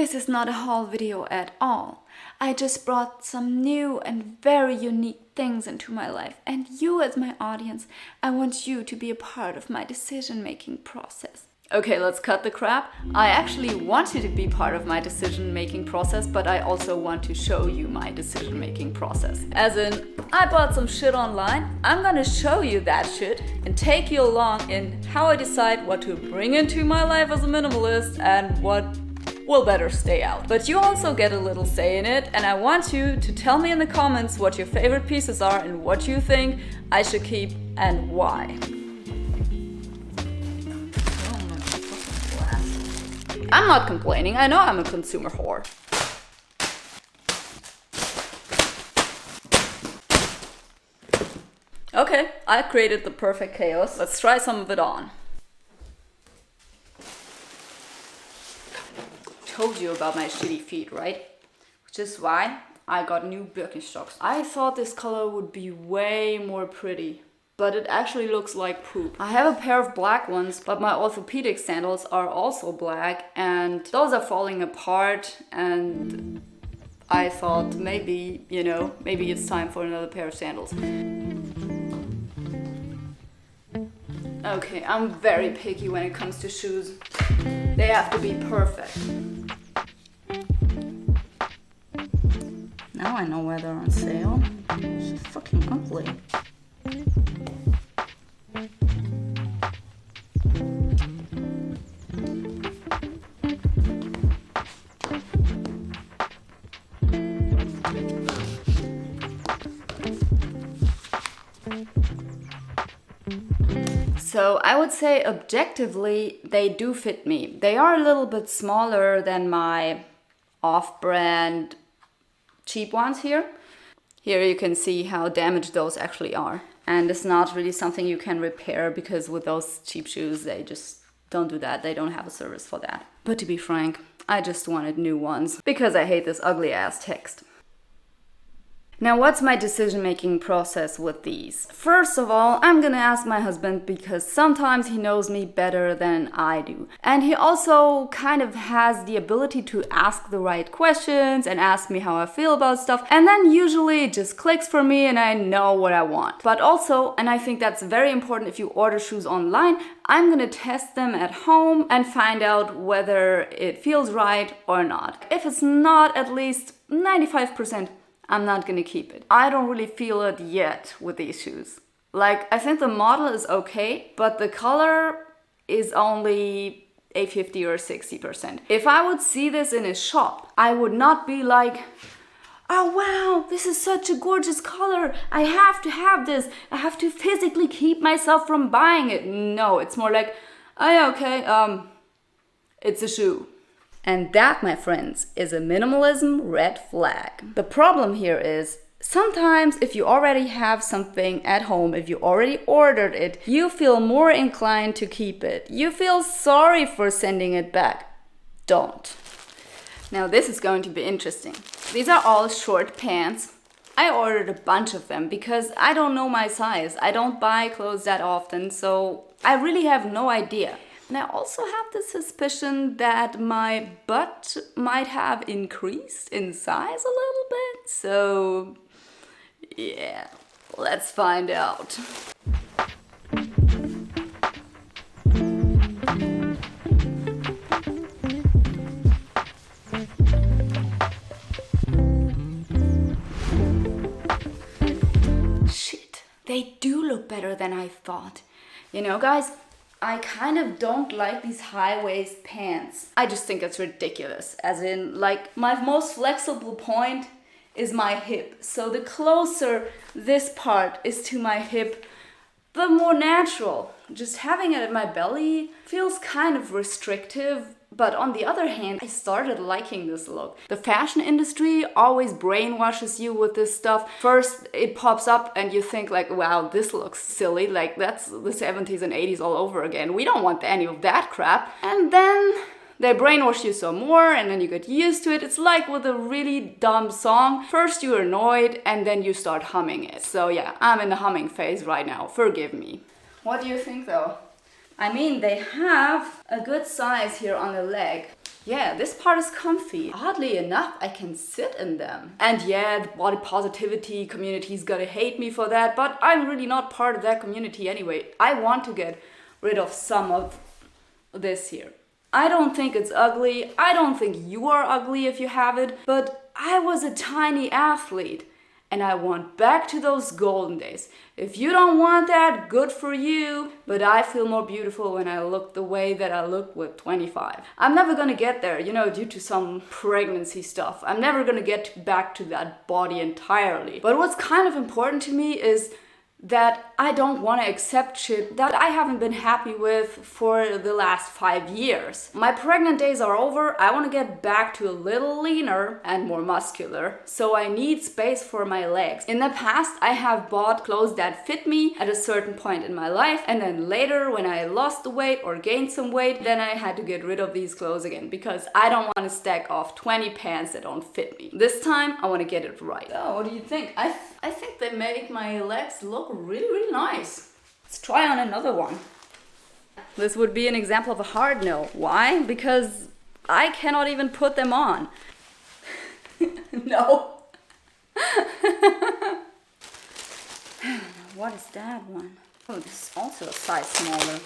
This is not a haul video at all. I just brought some new and very unique things into my life, and you as my audience, I want you to be a part of my decision-making process. Okay, let's cut the crap. I actually want you to be part of my decision-making process, but I also want to show you my decision-making process. As in, I bought some shit online, I'm gonna show you that shit and take you along in how I decide what to bring into my life as a minimalist and what will better stay out. But you also get a little say in it, and I want you to tell me in the comments what your favorite pieces are and what you think I should keep and why. I'm not complaining, I know I'm a consumer whore. Okay, I created the perfect chaos. Let's try some of it on. Told you about my shitty feet, right? Which is why I got new Birkenstocks. I thought this color would be way more pretty, but it actually looks like poop. I have a pair of black ones, but my orthopedic sandals are also black and those are falling apart, and I thought maybe, maybe it's time for another pair of sandals. Okay, I'm very picky when it comes to shoes. They have to be perfect. Now I know why they're on sale. It's fucking ugly. So I would say objectively they do fit me. They are a little bit smaller than my off-brand cheap ones here. Here you can see how damaged those actually are. And it's not really something you can repair, because with those cheap shoes they just don't do that. They don't have a service for that. But to be frank, I just wanted new ones because I hate this ugly ass text. Now, what's my decision-making process with these? First of all, I'm gonna ask my husband, because sometimes he knows me better than I do. And he also kind of has the ability to ask the right questions and ask me how I feel about stuff. And then usually it just clicks for me and I know what I want. But also, and I think that's very important if you order shoes online, I'm gonna test them at home and find out whether it feels right or not. If it's not at least 95%, I'm not gonna keep it. I don't really feel it yet with these shoes. Like, I think the model is okay, but the color is only a 50 or 60%. If I would see this in a shop, I would not be like, oh wow, this is such a gorgeous color, I have to have this, I have to physically keep myself from buying it. No, it's more like, oh yeah, okay, it's a shoe. And that, my friends, is a minimalism red flag. The problem here is, sometimes if you already have something at home, if you already ordered it, you feel more inclined to keep it. You feel sorry for sending it back. Don't. Now this is going to be interesting. These are all short pants. I ordered a bunch of them because I don't know my size. I don't buy clothes that often, so I really have no idea. And I also have the suspicion that my butt might have increased in size a little bit. So, yeah, let's find out. Shit, they do look better than I thought. You know, guys, I kind of don't like these high-waist pants. I just think it's ridiculous. As in, like, my most flexible point is my hip. So the closer this part is to my hip, the more natural. Just having it at my belly feels kind of restrictive. But on the other hand, I started liking this look. The fashion industry always brainwashes you with this stuff. First, it pops up and you think like, wow, this looks silly. Like, that's the 70s and 80s all over again. We don't want any of that crap. And then they brainwash you some more and then you get used to it. It's like with a really dumb song. First you're annoyed and then you start humming it. So yeah, I'm in the humming phase right now. Forgive me. What do you think though? I mean, they have a good size here on the leg. yeah, this part is comfy. Oddly enough, I can sit in them. And yeah, the body positivity community is gonna hate me for that, but I'm really not part of that community anyway. I want to get rid of some of this here. I don't think it's ugly. I don't think you are ugly if you have it, but I was a tiny athlete. And I want back to those golden days. If you don't want that, good for you. But I feel more beautiful when I look the way that I look with 25. I'm never gonna get there, you know, due to some pregnancy stuff. I'm never gonna get back to that body entirely. But what's kind of important to me is that I don't want to accept shit that I haven't been happy with for the last 5 years. My pregnant days are over. I want to get back to a little leaner and more muscular, so I need space for my legs. In the past, I have bought clothes that fit me at a certain point in my life, and then later when I lost the weight or gained some weight, then I had to get rid of these clothes again because I don't want to stack off 20 pants that don't fit me. This time, I want to get it right. So, what do you think? I think they make my legs look really nice. Let's try on another one. This would be an example of a hard no. Why? Because I cannot even put them on. No. What is that one? Oh, this is also a size smaller.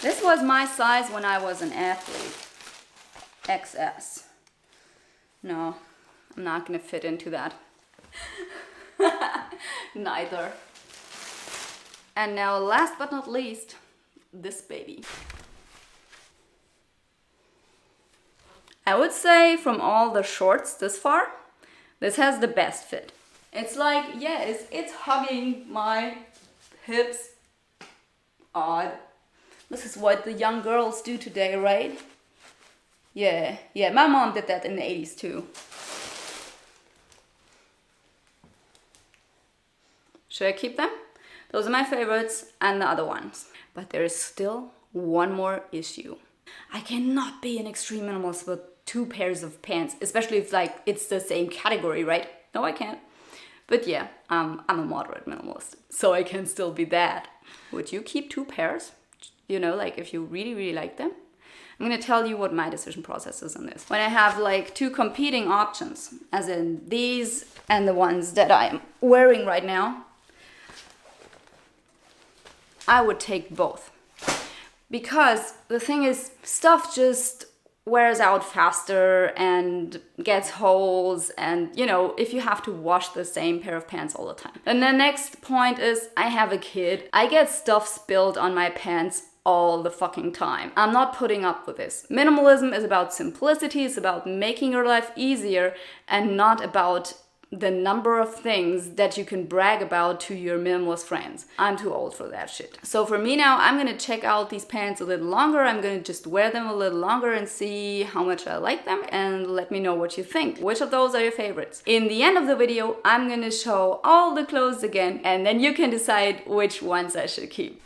This was my size when I was an athlete. XS. No, I'm not gonna fit into that. Neither. And now last but not least, this baby. I would say from all the shorts this far, this has the best fit. It's like, yeah, it's hugging my hips. Odd. This is what the young girls do today, right? Yeah, my mom did that in the 80s too. Should I keep them? Those are my favorites and the other ones. But there is still one more issue. I cannot be an extreme minimalist with 2 pairs of pants, especially if like it's the same category, right? No, I can't. But yeah, I'm a moderate minimalist, so I can still be that. Would you keep 2 pairs? You know, like if you really like them? I'm gonna tell you what my decision process is on this. When I have like 2 competing options, as in these and the ones that I'm wearing right now, I would take both. Because the thing is, stuff just wears out faster and gets holes, and you know, if you have to wash the same pair of pants all the time. And the next point is, I have a kid. I get stuff spilled on my pants all the fucking time. I'm not putting up with this. Minimalism is about simplicity, it's about making your life easier and not about the number of things that you can brag about to your minimalist friends. I'm too old for that shit. So for me now, I'm gonna check out these pants a little longer. I'm gonna just wear them a little longer and see how much I like them, and let me know what you think. Which of those are your favorites? In the end of the video, I'm gonna show all the clothes again, and then you can decide which ones I should keep.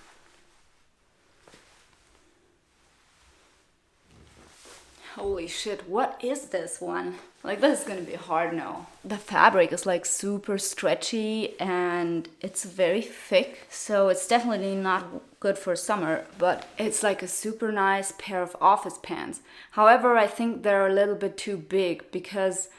Holy shit, what is this one? Like, this is gonna be hard no. The fabric is like super stretchy and it's very thick, so it's definitely not good for summer, but it's like a super nice pair of office pants. However, I think they're a little bit too big because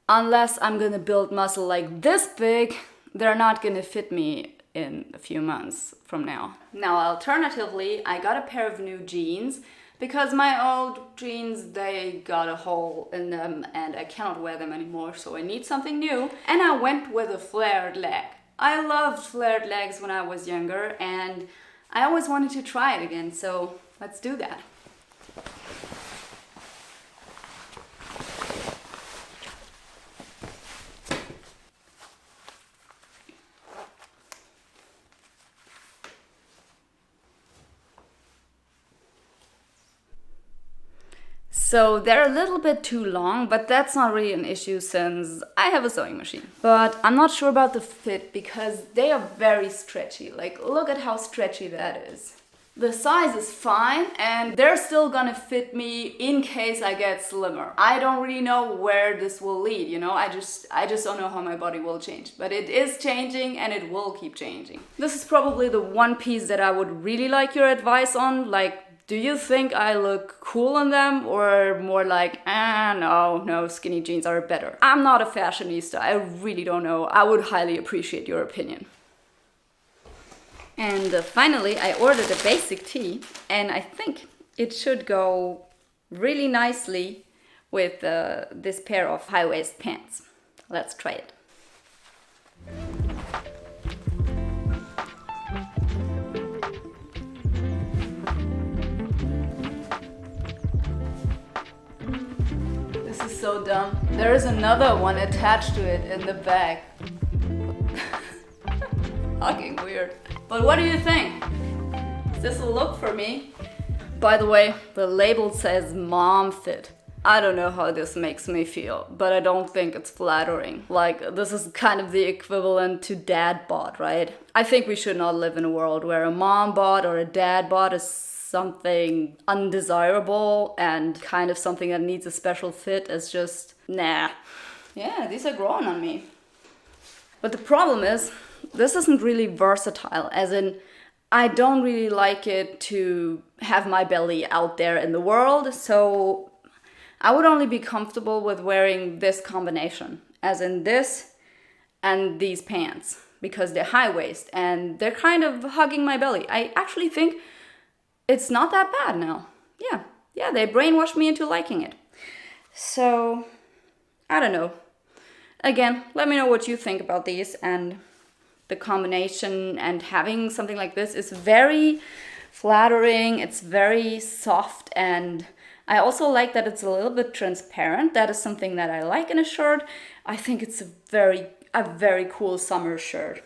unless I'm gonna build muscle like this big, they're not gonna fit me in a few months from now. Now, alternatively, I got a pair of new jeans because my old jeans, they got a hole in them and I cannot wear them anymore, so I need something new. And I went with a flared leg. I loved flared legs when I was younger and I always wanted to try it again, so let's do that. So they're a little bit too long, but that's not really an issue since I have a sewing machine. But I'm not sure about the fit because they are very stretchy. Like, look at how stretchy that is. The size is fine and they're still gonna fit me in case I get slimmer. I don't really know where this will lead, you know? I just don't know how my body will change. But it is changing and it will keep changing. This is probably the one piece that I would really like your advice on, like do you think I look cool in them, or more like, no, skinny jeans are better? I'm not a fashionista. I really don't know. I would highly appreciate your opinion. And finally, I ordered a basic tee, and I think it should go really nicely with this pair of high-waist pants. Let's try it. This is so dumb. There is another one attached to it in the back. Fucking weird. But what do you think? Is this a look for me? By the way, the label says mom fit. I don't know how this makes me feel, but I don't think it's flattering. Like, this is kind of the equivalent to dad bod, right? I think we should not live in a world where a mom bod or a dad bod is something undesirable and kind of something that needs a special fit. Is just, nah. Yeah, these are growing on me. But the problem is, this isn't really versatile, as in, I don't really like it to have my belly out there in the world, so I would only be comfortable with wearing this combination, as in this and these pants, because they're high waist and they're kind of hugging my belly. I actually think it's not that bad now. Yeah, they brainwashed me into liking it. So, I don't know. Again, let me know what you think about these, and the combination and having something like this is very flattering. It's very soft, and I also like that it's a little bit transparent. That is something that I like in a shirt. I think it's a very cool summer shirt.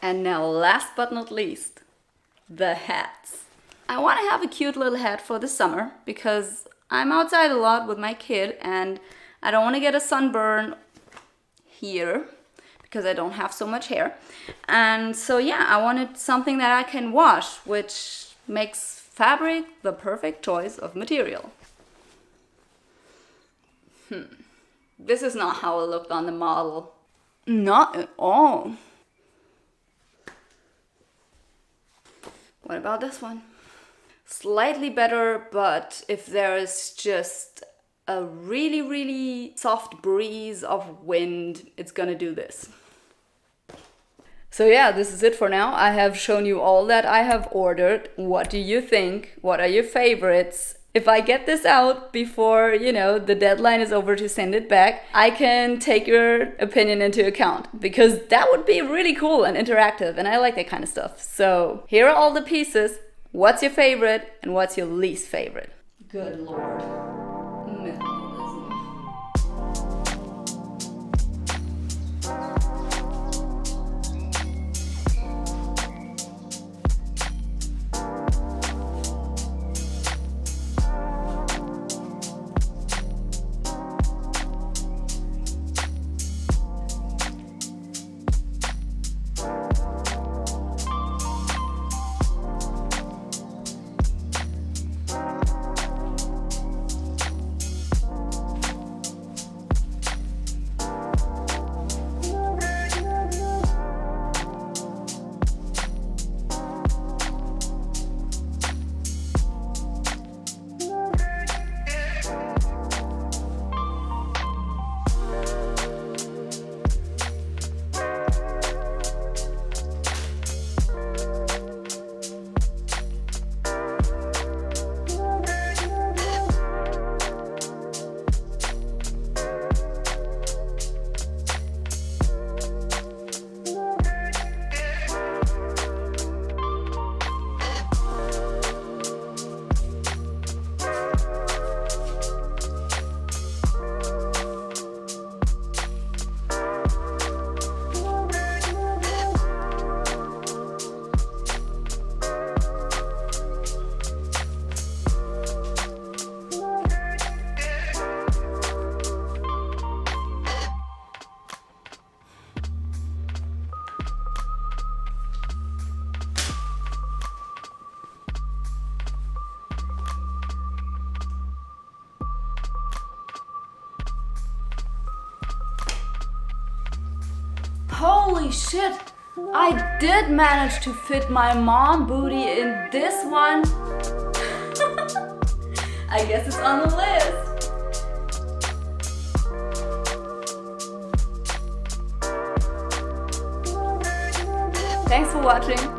And now, last but not least, the hats. I want to have a cute little hat for the summer because I'm outside a lot with my kid and I don't want to get a sunburn here because I don't have so much hair. And so yeah, I wanted something that I can wash, which makes fabric the perfect choice of material. This is not how it looked on the model. Not at all. What about this one? Slightly better, but if there is just a really soft breeze of wind, it's gonna do this. So yeah, this is it for now. I have shown you all that I have ordered. What do you think? What are your favorites? If I get this out before, the deadline is over to send it back, I can take your opinion into account, because that would be really cool and interactive, and I like that kind of stuff. So here are all the pieces. What's your favorite and what's your least favorite? Good Lord. Minimalism. Holy shit! I did manage to fit my mom booty in this one. I guess it's on the list. Thanks for watching.